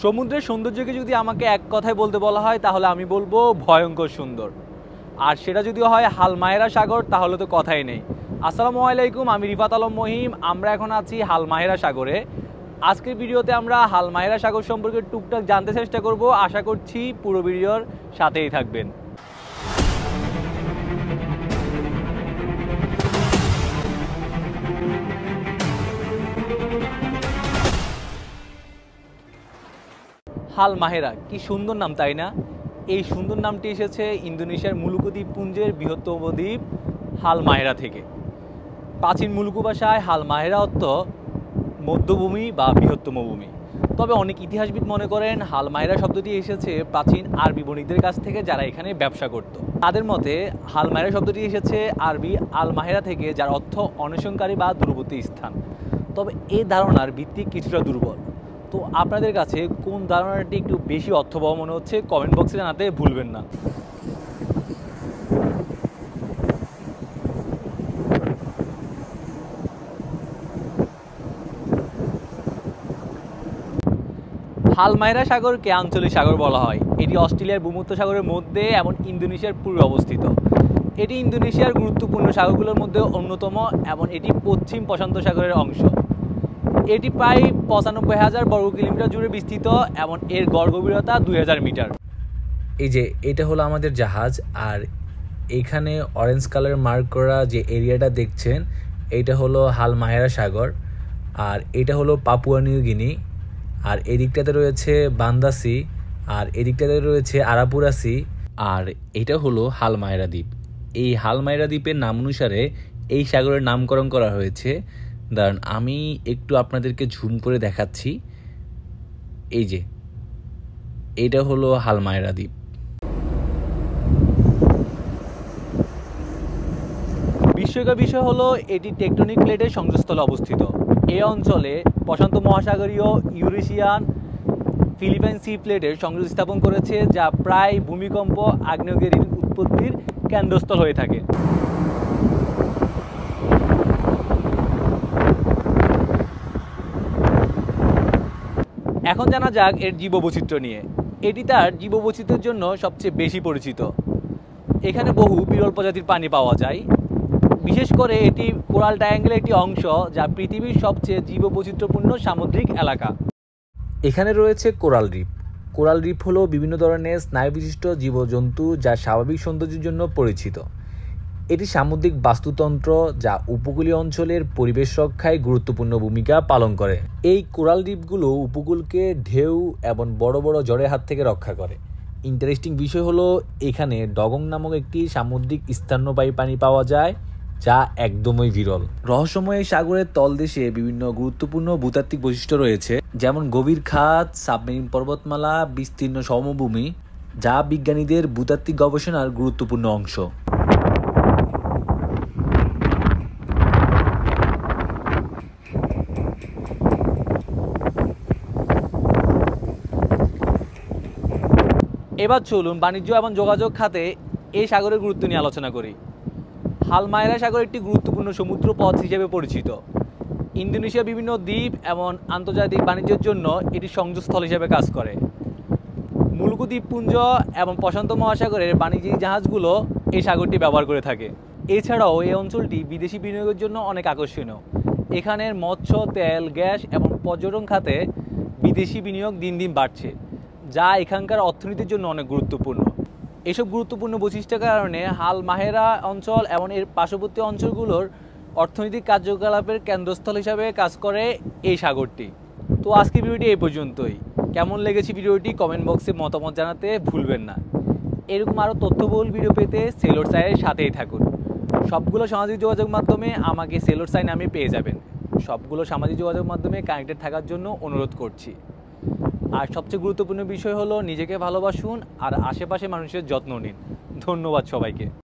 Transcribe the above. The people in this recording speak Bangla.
সমুদ্রের সৌন্দর্যকে যদি আমাকে এক কথায় বলতে বলা হয় তাহলে আমি বলবো ভয়ঙ্কর সুন্দর। আর সেটা যদি হয় হালমাহেরা সাগর তাহলে তো কথাই নেই। আসসালামু আলাইকুম, আমি রিফাত আলম মহিম। আমরা এখন আছি হালমাহেরা সাগরে। আজকের ভিডিওতে আমরা হালমাহেরা সাগর সম্পর্কে টুকটাক জানতে চেষ্টা করব। আশা করছি পুরো ভিডিওর সাথেই থাকবেন। হালমাহেরা কি সুন্দর নাম, তাই না? এই সুন্দর নামটি এসেছে ইন্দোনেশিয়ার মুলুকু দ্বীপপুঞ্জের বৃহত্তম দ্বীপ হালমাহেরা থেকে। প্রাচীন মুলুকু ভাষায় হালমাহেরা অর্থ মধ্যভূমি বা বৃহত্তম ভূমি। তবে অনেক ইতিহাসবিদ মনে করেন হালমাহেরা শব্দটি এসেছে প্রাচীন আরবি বণিকদের কাছ থেকে, যারা এখানে ব্যবসা করত। তাদের মতে হালমাহেরা শব্দটি এসেছে আরবি আলমাহেরা থেকে, যার অর্থ অন্বেষণকারী বা দূরবর্তী স্থান। তবে এই ধারণার ভিত্তি কিছুটা দুর্বল। তো আপনাদের কাছে কোন ধারণাটি একটু বেশি অর্থবহ মনে হচ্ছে কমেন্ট বক্সে জানাতে ভুলবেন না। হালমাহেরা সাগরকে আঞ্চলিক সাগর বলা হয়। এটি অস্ট্রেলিয়ার ভূমধ্যসাগরের মধ্যে এবং ইন্দোনেশিয়ার পূর্বে অবস্থিত। এটি ইন্দোনেশিয়ার গুরুত্বপূর্ণ সাগরগুলোর মধ্যে অন্যতম এবং এটি পশ্চিম প্রশান্ত সাগরের অংশ। এটি প্রায় ৯৫,০০০ বর্গ কিলোমিটার জুড়ে বিস্তৃত এবং এর গড় গভীরতা ২,০০০ মিটার। এই যে এটা হলো আমাদের জাহাজ, আর এখানে অরেঞ্জ কালার মার্ক করা যে এরিয়াটা দেখছেন এইটা হলো হালমাহেরা সাগর, আর এটা হলো পাপুয়া নিউ গিনি। আর এদিকটাতে রয়েছে বান্দা সি, আর এদিকটাতে রয়েছে আরাপুরা সি, আর এটা হলো হালমাহেরা দ্বীপ। এই হালমাহেরা দ্বীপের নাম অনুসারে এই সাগরের নামকরণ করা হয়েছে। দাঁড়ান আমি একটু আপনাদেরকে ঝুম করে দেখাচ্ছি। এই যে এটা হলো হালমাহেরা দ্বীপ। বিস্ময়কর বিষয় হলো এটি টেকটনিক প্লেটের সংযোগস্থলে অবস্থিত। এই অঞ্চলে প্রশান্ত মহাসাগরীয়, ইউরেশিয়ান, ফিলিপাইন সি প্লেটের সংযোগ স্থাপন করেছে, যা প্রায় ভূমিকম্প আগ্নেয়গিরির উৎপত্তির কেন্দ্রস্থল হয়ে থাকে। এখন জানা যাক এর জীববৈচিত্র্য নিয়ে। এটি তার জীববৈচিত্র্যের জন্য সবচেয়ে বেশি পরিচিত। এখানে বহু বিরল প্রজাতির প্রাণী পাওয়া যায়। বিশেষ করে এটি কোরাল ট্রায়াঙ্গেলের একটি অংশ, যা পৃথিবীর সবচেয়ে জীববৈচিত্র্যপূর্ণ সামুদ্রিক এলাকা। এখানে রয়েছে কোরাল রিফ। কোরাল রিফ হলো বিভিন্ন ধরনের স্নায়ুবিশিষ্ট জীবজন্তু যা স্বাভাবিক সৌন্দর্যের জন্য পরিচিত। এটি সামুদ্রিক বাস্তুতন্ত্র যা উপকূলীয় অঞ্চলের পরিবেশ রক্ষায় গুরুত্বপূর্ণ ভূমিকা পালন করে। এই কোরাল রিফগুলো উপকূলকে ঢেউ এবং বড় বড় ঝড়ের হাত থেকে রক্ষা করে। ইন্টারেস্টিং বিষয় হলো এখানে ডগং নামক একটি সামুদ্রিক স্তন্যপায়ী প্রাণী পাওয়া যায়, যা একদমই বিরল। রহস্যময় সাগরের তলদেশে বিভিন্ন গুরুত্বপূর্ণ ভূতাত্ত্বিক বৈশিষ্ট্য রয়েছে, যেমন গভীর খাত, সাবমেরিন পর্বতমালা, বিস্তীর্ণ সমভূমি, যা বিজ্ঞানীদের ভূতাত্ত্বিক গবেষণার গুরুত্বপূর্ণ অংশ। এবার চলুন বাণিজ্য এবং যোগাযোগ খাতে এই সাগরের গুরুত্ব নিয়ে আলোচনা করি। হালমাহেরা সাগর একটি গুরুত্বপূর্ণ সমুদ্র পথ হিসেবে পরিচিত। ইন্দোনেশিয়া বিভিন্ন দ্বীপ এবং আন্তর্জাতিক বাণিজ্যের জন্য এটি সংযোগস্থল হিসেবে কাজ করে। মুলুকু দ্বীপপুঞ্জ এবং প্রশান্ত মহাসাগরের বাণিজ্যিক জাহাজগুলো এই সাগরটি ব্যবহার করে থাকে। এছাড়াও এই অঞ্চলটি বিদেশি বিনিয়োগের জন্য অনেক আকর্ষণীয়। এখানের মৎস্য, তেল, গ্যাস এবং পর্যটন খাতে বিদেশি বিনিয়োগ দিন দিন বাড়ছে, যা এখানকার অর্থনীতির জন্য অনেক গুরুত্বপূর্ণ। এসব গুরুত্বপূর্ণ বৈশিষ্ট্যের কারণে হালমাহেরা অঞ্চল এবং এর পার্শ্ববর্তী অঞ্চলগুলোর অর্থনৈতিক কার্যকলাপের কেন্দ্রস্থল হিসাবে কাজ করে এই সাগরটি। তো আজকের ভিডিওটি এই পর্যন্তই। কেমন লেগেছে ভিডিওটি কমেন্ট বক্সে মতামত জানাতে ভুলবেন না। এরকম আরও তথ্যবহুল ভিডিও পেতে সেলর সাইয়ের সাথেই থাকুন। সবগুলো সামাজিক যোগাযোগ মাধ্যমে আমাকে সেলর সাই নামে পেয়ে যাবেন। সবগুলো সামাজিক যোগাযোগ মাধ্যমে কানেক্টেড থাকার জন্য অনুরোধ করছি। আর সবচেয়ে গুরুত্বপূর্ণ বিষয় হলো নিজেকে ভালোবাসুন আর আশেপাশে মানুষের যত্ন নিন। ধন্যবাদ সবাইকে।